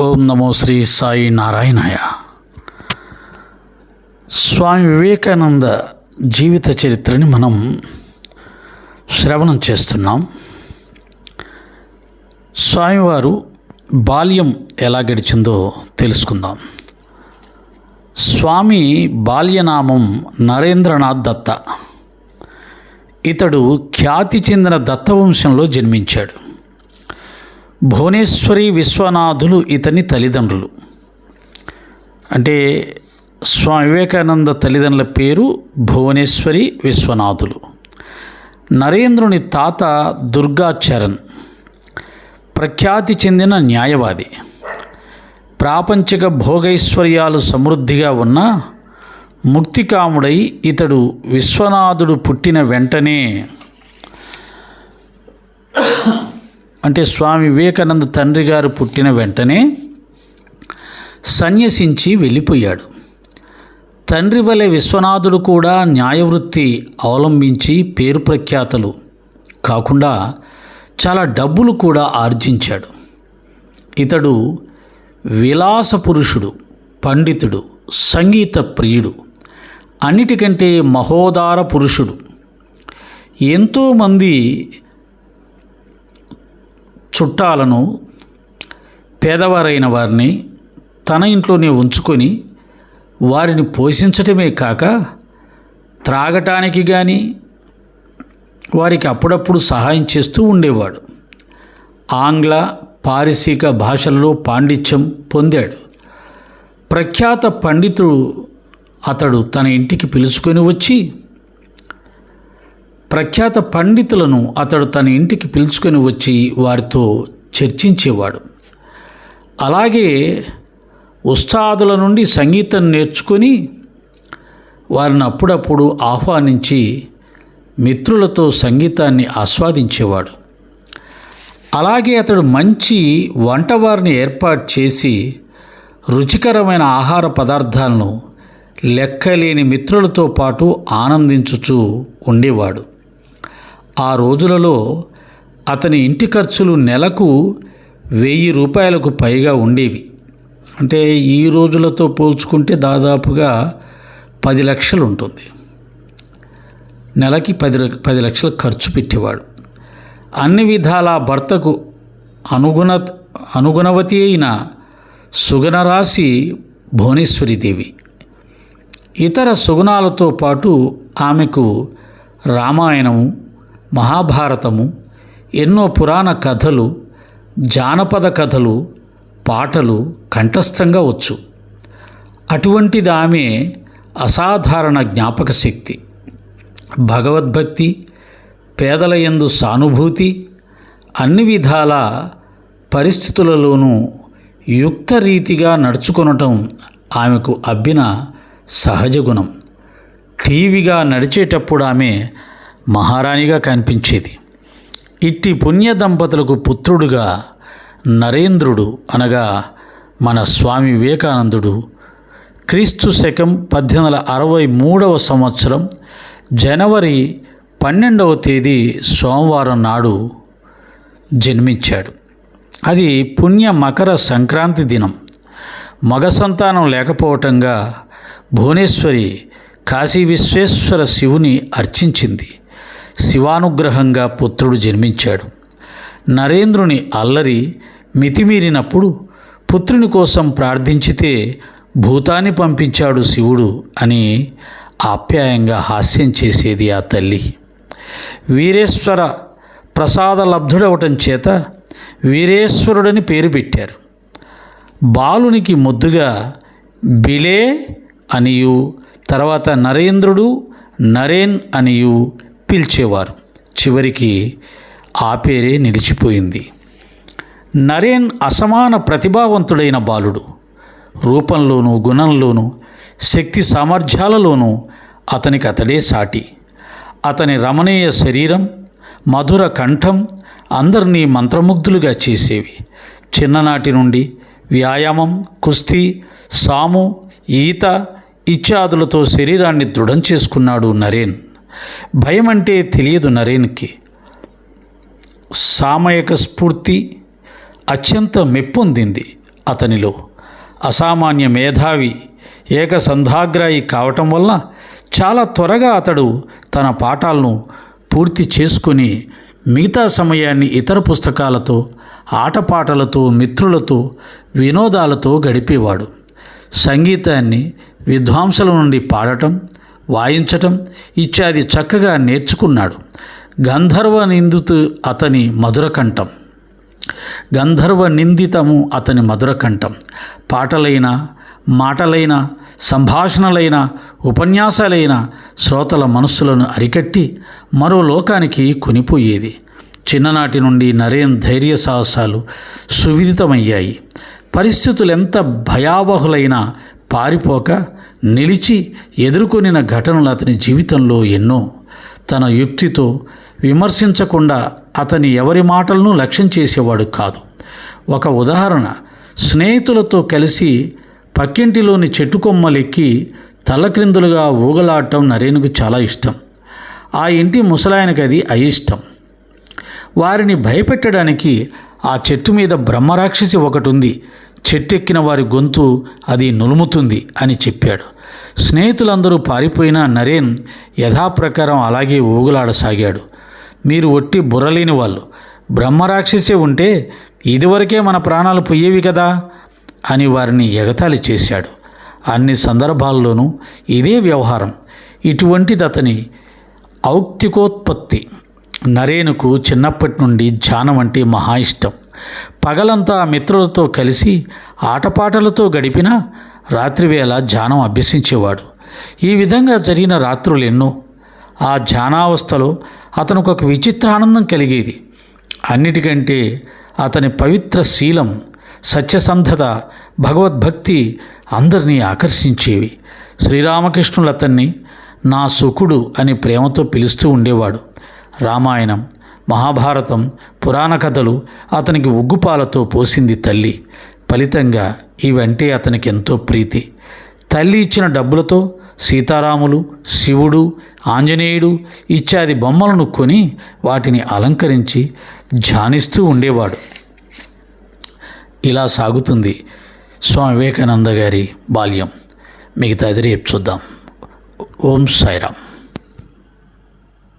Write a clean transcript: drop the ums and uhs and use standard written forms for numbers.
ఓం నమో శ్రీ సాయి నారాయణాయ. స్వామి వివేకానంద జీవిత చరిత్రని మనం శ్రవణం చేస్తున్నాం. స్వామివారు బాల్యం ఎలా గడిచిందో తెలుసుకుందాం. స్వామి బాల్యనామం నరేంద్రనాథ్ దత్త. ఇతడు ఖ్యాతి చెందిన దత్తవంశంలో జన్మించాడు. భువనేశ్వరి విశ్వనాథులు ఇతని తల్లిదండ్రులు. అంటే స్వామి వివేకానంద తల్లిదండ్రుల పేరు భువనేశ్వరి విశ్వనాథులు. నరేంద్రుని తాత దుర్గాచరణ్ ప్రఖ్యాతి చెందిన న్యాయవాది. ప్రాపంచిక భోగైశ్వర్యాలు సమృద్ధిగా ఉన్న ముక్తికాముడై ఇతడు విశ్వనాథుడు పుట్టిన వెంటనే, అంటే స్వామి వివేకానంద తండ్రి గారు పుట్టిన వెంటనే సన్యసించి వెళ్ళిపోయాడు. తండ్రి వలె విశ్వనాథుడు కూడా న్యాయవృత్తి అవలంబించి పేరు ప్రఖ్యాతలు కాకుండా చాలా డబ్బులు కూడా ఆర్జించాడు. ఇతడు విలాస పురుషుడు, పండితుడు, సంగీత ప్రియుడు, అన్నిటికంటే మహోదార పురుషుడు. ఎంతోమంది చుట్టాలను, పేదవారైన వారిని తన ఇంట్లోనే ఉంచుకొని వారిని పోషించటమే కాక త్రాగటానికి కానీ వారికి అప్పుడప్పుడు సహాయం చేస్తూ ఉండేవాడు. ఆంగ్ల, పారసీక భాషల్లో పాండిత్యం పొందాడు. ప్రఖ్యాత పండితుడు అతడు తన ఇంటికి పిలుచుకొని వచ్చి వారితో చర్చించేవాడు. అలాగే ఉస్తాదుల నుండి సంగీతం నేర్చుకొని వారిని అప్పుడప్పుడు ఆహ్వానించి మిత్రులతో సంగీతాన్ని ఆస్వాదించేవాడు. అలాగే అతడు మంచి వంటవారిని ఏర్పాటు చేసి రుచికరమైన ఆహార పదార్థాలను లెక్కలేని మిత్రులతో పాటు ఆనందించుచూ ఉండేవాడు. ఆ రోజులలో అతని ఇంటి ఖర్చులు నెలకు 1000 రూపాయలకు పైగా ఉండేవి. అంటే ఈ రోజులతో పోల్చుకుంటే దాదాపుగా 10 లక్షలు ఉంటుంది. నెలకి 10 లక్షలు ఖర్చు పెట్టేవాడు. అన్ని విధాల భర్తకు అనుగుణవతి అయిన సుగుణరాశి భువనేశ్వరీదేవి. ఇతర సుగుణాలతో పాటు ఆమెకు రామాయణము, మహాభారతము, ఎన్నో పురాణ కథలు, జానపద కథలు, పాటలు కంఠస్థంగా వచ్చు. అటువంటిది ఆమె అసాధారణ జ్ఞాపక శక్తి, భగవద్భక్తి, పేదల యందు సానుభూతి, అన్ని విధాల పరిస్థితులలోనూ యుక్తరీతిగా నడుచుకొనటం ఆమెకు అబ్బిన సహజ గుణం. టీవీగా నడిచేటప్పుడు ఆమె మహారాణిగా కనిపించేది. ఇట్టి పుణ్య దంపతులకు పుత్రుడుగా నరేంద్రుడు అనగా మన స్వామి వివేకానందుడు క్రీస్తు శకం 1863 సంవత్సరం జనవరి 12వ తేదీ సోమవారం నాడు జన్మించాడు. అది పుణ్య మకర సంక్రాంతి దినం. మగ సంతానం లేకపోవటంగా భువనేశ్వరి కాశీ విశ్వేశ్వర శివుని అర్చించింది. శివానుగ్రహంగా పుత్రుడు జన్మించాడు. నరేంద్రుని అల్లరి మితిమీరినప్పుడు పుత్రుని కోసం ప్రార్థించితే భూతాన్ని పంపించాడు శివుడు అని ఆప్యాయంగా హాస్యం చేసేది ఆ తల్లి. వీరేశ్వర ప్రసాద లబ్ధుడవటం చేత వీరేశ్వరుడని పేరు పెట్టారు. బాలునికి ముద్దుగా బిలే అనియు, తర్వాత నరేంద్రుడు, నరేన్ అనియు పిలిచేవారు. చివరికి ఆ పేరే నిలిచిపోయింది. నరేన్ అసమాన ప్రతిభావంతుడైన బాలుడు. రూపంలోనూ, గుణంలోనూ, శక్తి సామర్థ్యాలలోనూ అతడే సాటి. అతని రమణీయ శరీరం, మధుర కంఠం అందరినీ మంత్రముగ్ధులుగా చేసేవి. చిన్ననాటి నుండి వ్యాయామం, కుస్తీ, సాము, ఈత ఇత్యాదులతో శరీరాన్ని దృఢం చేసుకున్నాడు నరేన్. భయం అంటే తెలియదు నరేన్కి. సామయక స్ఫూర్తి అత్యంత మెప్పొందింది. అతనిలో. అసామాన్య మేధావి, ఏకసంధాగ్రాయి కావటం వల్ల చాలా త్వరగా అతడు తన పాఠాలను పూర్తి చేసుకుని మిగతా సమయాన్ని ఇతర పుస్తకాలతో, ఆటపాటలతో, మిత్రులతో, వినోదాలతో గడిపేవాడు. సంగీతాన్ని విద్వాంసుల నుండి పాడటం, వాయించటం ఇత్యాది చక్కగా నేర్చుకున్నాడు. గంధర్వ నిందితము అతని మధురకంఠం. పాటలైన, మాటలైన, సంభాషణలైన, ఉపన్యాసాలైన శ్రోతల మనస్సులను అరికట్టి మరో లోకానికి కొనిపోయేది. చిన్ననాటి నుండి నరేన్ ధైర్య సాహసాలు సువిదితమయ్యాయి. పరిస్థితులెంత భయావహులైనా పారిపోక నిలిచి ఎదుర్కొనిన ఘటనలు అతని జీవితంలో ఎన్నో. తన యుక్తితో విమర్శించకుండా అతని ఎవరి మాటలను లక్ష్యం చేసేవాడు కాదు. ఒక ఉదాహరణ, స్నేహితులతో కలిసి పక్కింటిలోని చెట్టు కొమ్మలెక్కి తలక్రిందులుగా ఊగలాడటం నరేన్కు చాలా ఇష్టం. ఆ ఇంటి ముసలాయనకి అది అయిష్టం. వారిని భయపెట్టడానికి ఆ చెట్టు మీద బ్రహ్మరాక్షసి ఒకటి ఉంది, చెట్టెక్కిన వారి గొంతు అది నులుముతుంది అని చెప్పాడు. స్నేహితులందరూ పారిపోయినా నరేన్ యథాప్రకారం అలాగే ఊగులాడసాగాడు. మీరు ఒట్టి బుర్రలేని వాళ్ళు, బ్రహ్మరాక్షసే ఉంటే ఇదివరకే మన ప్రాణాలు పోయేవి కదా అని వారిని ఎగతాళి చేశాడు. అన్ని సందర్భాల్లోనూ ఇదే వ్యవహారం. ఇటువంటిది అతని ఔక్తికోత్పత్తి. నరేనుకు చిన్నప్పటి నుండి ధ్యానం అంటే మహా ఇష్టం. పగలంతా మిత్రులతో కలిసి ఆటపాటలతో గడిపినా రాత్రివేళ ధ్యానం అభ్యసించేవాడు. ఈ విధంగా జరిగిన రాత్రులెన్నో. ఆ ధ్యానావస్థలో అతనికి ఒక విచిత్ర ఆనందం కలిగేది. అన్నిటికంటే అతని పవిత్ర శీలం, సత్యసంధత, భగవద్భక్తి అందరినీ ఆకర్షించేవి. శ్రీరామకృష్ణులు అతన్ని నా సుకుడు అని ప్రేమతో పిలుస్తూ ఉండేవాడు. రామాయణం, మహాభారతం, పురాణ కథలు అతనికి ఉగ్గుపాలతో పోసింది తల్లి. ఫలితంగా ఇవంటే అతనికి ఎంతో ప్రీతి. తల్లి ఇచ్చిన డబ్బులతో సీతారాములు, శివుడు, ఆంజనేయుడు ఇత్యాది బొమ్మలను కొని వాటిని అలంకరించి ధ్యానిస్తూ ఉండేవాడు. ఇలా సాగుతుంది స్వామి వివేకానంద గారి బాల్యం. మిగతాది రేపు చూద్దాం. ఓం సాయిరామ్.